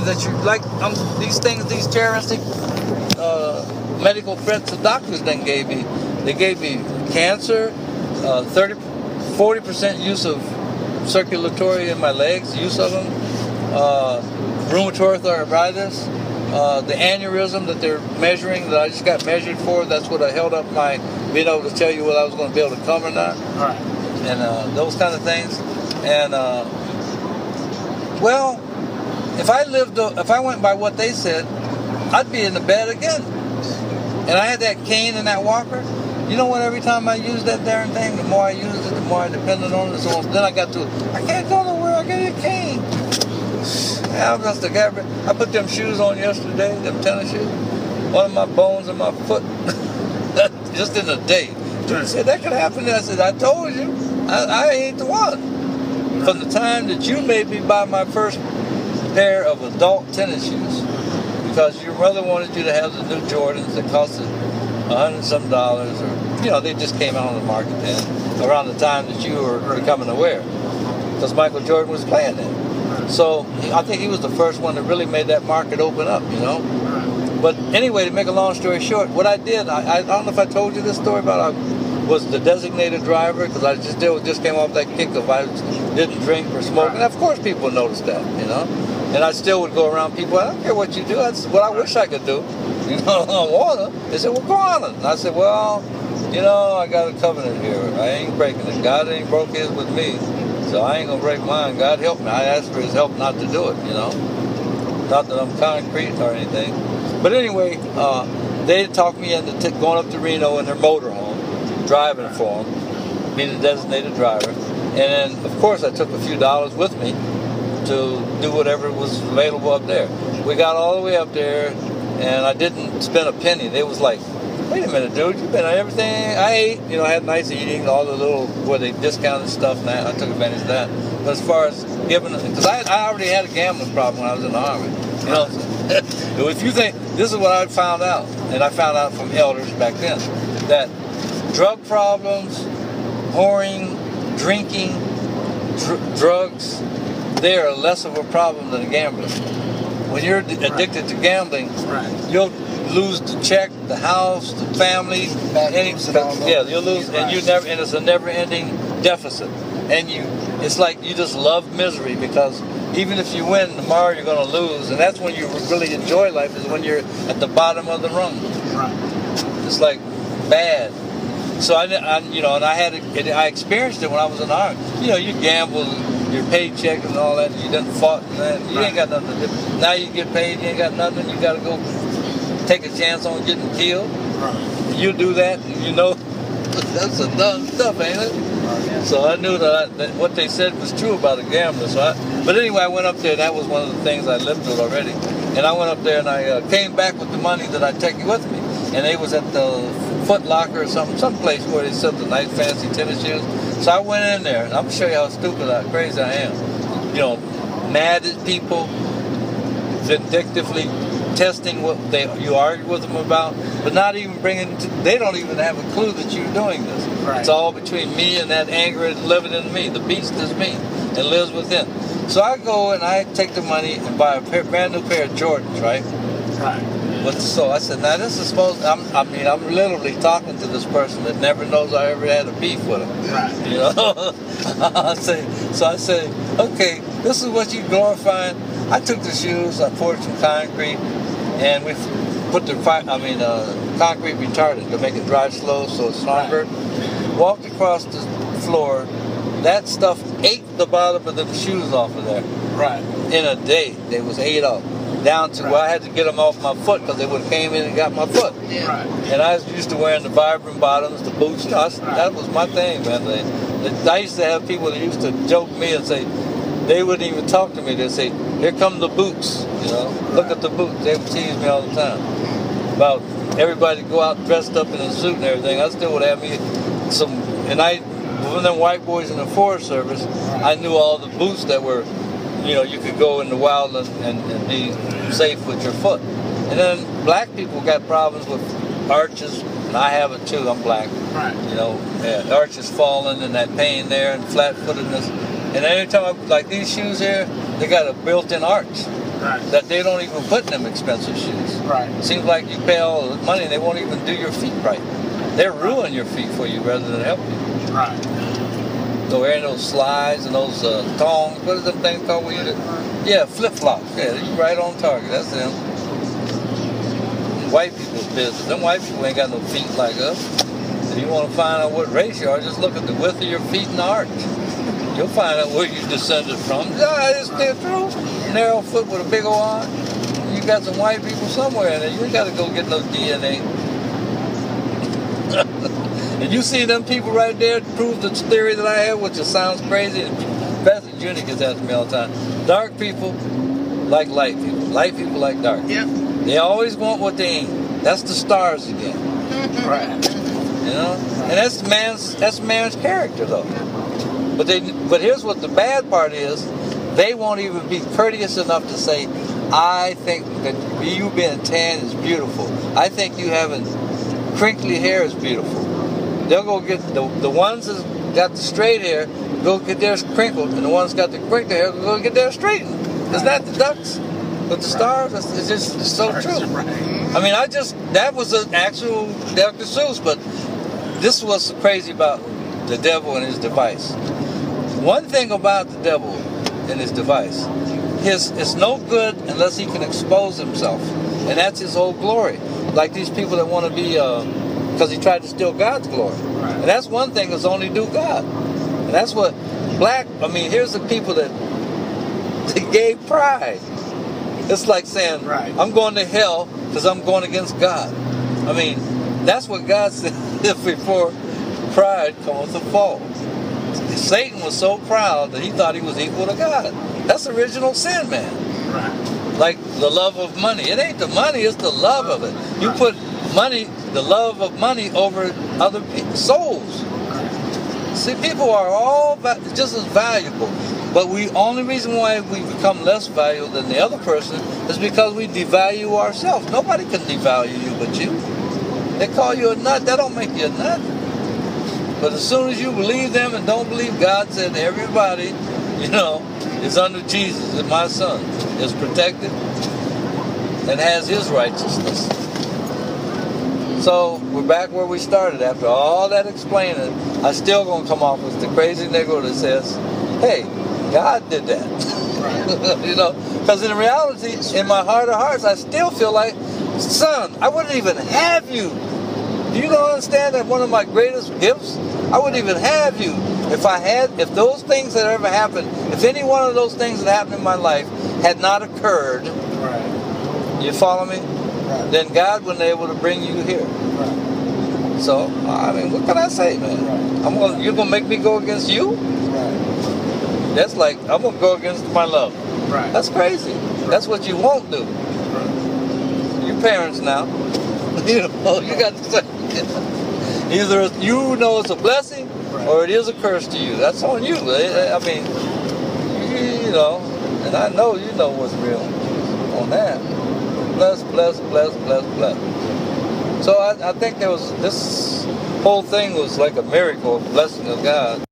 that you like. These things, these terroristic medical threats the doctors then gave me. They gave me cancer, 40% use of circulatory in my legs, use of them, rheumatoid arthritis, the aneurysm that they're measuring that I just got measured for. That's what I held up my being able to tell you whether I was going to be able to come or not. Right. And those kind of things. And well, if I went by what they said, I'd be in the bed again. And I had that cane and that walker. You know what? Every time I use that darn thing, the more I use it, the more I depended on it. So then I got to, I can't go nowhere. I got a cane. I put them shoes on yesterday, them tennis shoes. One of my bones in my foot, just in a day. He said that could happen. I said, I told you, I ain't the one. From the time that you made me buy my first pair of adult tennis shoes, because your mother wanted you to have the new Jordans that cost $100 some, or they just came out on the market then, around the time that you were becoming aware, because Michael Jordan was playing then. So I think he was the first one that really made that market open up, But anyway, to make a long story short, what I did, I don't know if I told you this story about I was the designated driver, because I just came off that kick of I didn't drink or smoke, and of course people noticed that, And I still would go around people. I don't care what you do. That's what I wish I could do. I don't want to. They said, well, go on it. And I said, well, I got a covenant here. I ain't breaking it. God ain't broke his with me, so I ain't going to break mine. God help me. I asked for his help not to do it, Not that I'm concrete or anything. But anyway, they talked me into going up to Reno in their motorhome, driving for them, being the designated driver. And then, of course, I took a few dollars with me to do whatever was available up there. We got all the way up there, and I didn't spend a penny. They was like, wait a minute, dude, you've been on everything. I ate, I had nice eating, all the little, where they discounted stuff, and I took advantage of that. But as far as giving, because I already had a gambling problem when I was in the Army. If you think, this is what I found out, and I found out from elders back then, that drug problems, whoring, drinking, drugs, they are less of a problem than gambling. When you're addicted to gambling, you'll lose the check, the house, the family, you'll lose, and it's a never-ending deficit. And it's like you just love misery, because even if you win, tomorrow you're going to lose, and that's when you really enjoy life, is when you're at the bottom of the rung. It's like bad. So I experienced it when I was in the Army. You gamble your paycheck and all that. You done fought and that. You ain't got nothing to do. Now you get paid. You ain't got nothing. You got to go take a chance on getting killed. You do that, and that's some dumb stuff, ain't it? So I knew that what they said was true about a gambler. But anyway, I went up there. That was one of the things I lived with already. And I went up there and I came back with the money that I'd taken with me. And they was at the Foot Locker or some place where they sell the nice fancy tennis shoes. So I went in there, and I'm gonna show you how crazy I am. Mad at people, vindictively testing what you argue with them about, but not even they don't even have a clue that you're doing this. It's all between me and that anger living in me. The beast is me and lives within. So I go and I take the money and buy a brand new pair of Jordans, right? So I said, now this is supposed. I'm literally talking to this person that never knows I ever had a beef with him. I say, okay, this is what you glorifying. I took the shoes, I poured some concrete, and we put the concrete retardant to make it dry slow so it's stronger. Walked across the floor. That stuff ate the bottom of the shoes off of there. In a day, they was ate off. Down to where I had to get them off my foot, because they would have came in and got my foot. And I was used to wearing the Vibram bottoms, the boots. That was my thing, man. I used to have people that used to joke me and say, they wouldn't even talk to me. They'd say, here come the boots. Look at the boots. They would tease me all the time about everybody go out dressed up in a suit and everything. I still would have me some. And one of them white boys in the Forest Service, I knew all the boots that were, you could go in the wild and be safe with your foot. And then black people got problems with arches, and I have it too. I'm black. Arches falling and that pain there and flat-footedness. And anytime like these shoes here, they got a built-in arch. Right. that they don't even put in them expensive shoes. Right. Seems like you pay all the money and they won't even do your feet right. They ruin your feet for you rather than help you. Right. So wearing those slides and those thongs, what is them things called? Yeah, flip-flops. Yeah, you right on target. That's them. White people's business. Them white people ain't got no feet like us. If you want to find out what race you are, just look at the width of your feet and the arch. You'll find out where you descended from. Yeah, it's still true. Narrow foot with a big old arm. You got some white people somewhere in there. You ain't got to go get no DNA. And you see them people right there prove the theory that I have, which sounds crazy. Pastor Junior gets asked me all the time. Dark people like light people. Light people like dark. Yep. They always want what they ain't. That's the stars again. Right. You know? And that's man's character though. But here's what the bad part is. They won't even be courteous enough to say, I think that you being tan is beautiful. I think you having crinkly hair is beautiful. They'll go get the ones that got the straight hair, go get theirs crinkled, and the ones that got the crinkly hair, go get theirs straightened. It's not the ducks, but the stars. It's just so true. I mean, that was an actual Dr. Seuss, but this was crazy about the devil and his device. One thing about the devil and his device, it's no good unless he can expose himself, and that's his whole glory. Like these people that want to be, because he tried to steal God's glory. Right. And that's one thing that's only due God. And that's what here's the people that they gave pride. It's like saying, right. I'm going to hell because I'm going against God. I mean, that's what God said before pride comes to fall. Satan was so proud that he thought he was equal to God. That's original sin, man. Right. Like the love of money. It ain't the money, it's the love of it. You put money, the love of money over other people's souls. See, people are all just as valuable. But only reason why we become less valuable than the other person is because we devalue ourselves. Nobody can devalue you but you. They call you a nut, that don't make you a nut. But as soon as you believe them and don't believe God said everybody, is under Jesus, and my son is protected and has his righteousness. So we're back where we started. After all that explaining, I still gonna come off as the crazy Negro that says, hey, God did that. Because in reality, in my heart of hearts, I still feel like, son, I wouldn't even have you. Do you not understand that one of my greatest gifts? I wouldn't even have you if those things that ever happened, if any one of those things that happened in my life had not occurred, right. You follow me? Right. Then God wouldn't be able to bring you here. Right. So, I mean, what can I say, man? Right. You're going to make me go against you? Right. That's like, I'm going to go against my love. Right. That's crazy. Right. That's what you won't do. Right. You're parents now. You got to say, either it's a blessing, right, or it is a curse to you. That's on you. I mean, and I know you know what's real on that. Bless, bless, bless, bless, bless. So I think this whole thing was like a miracle, a blessing of God.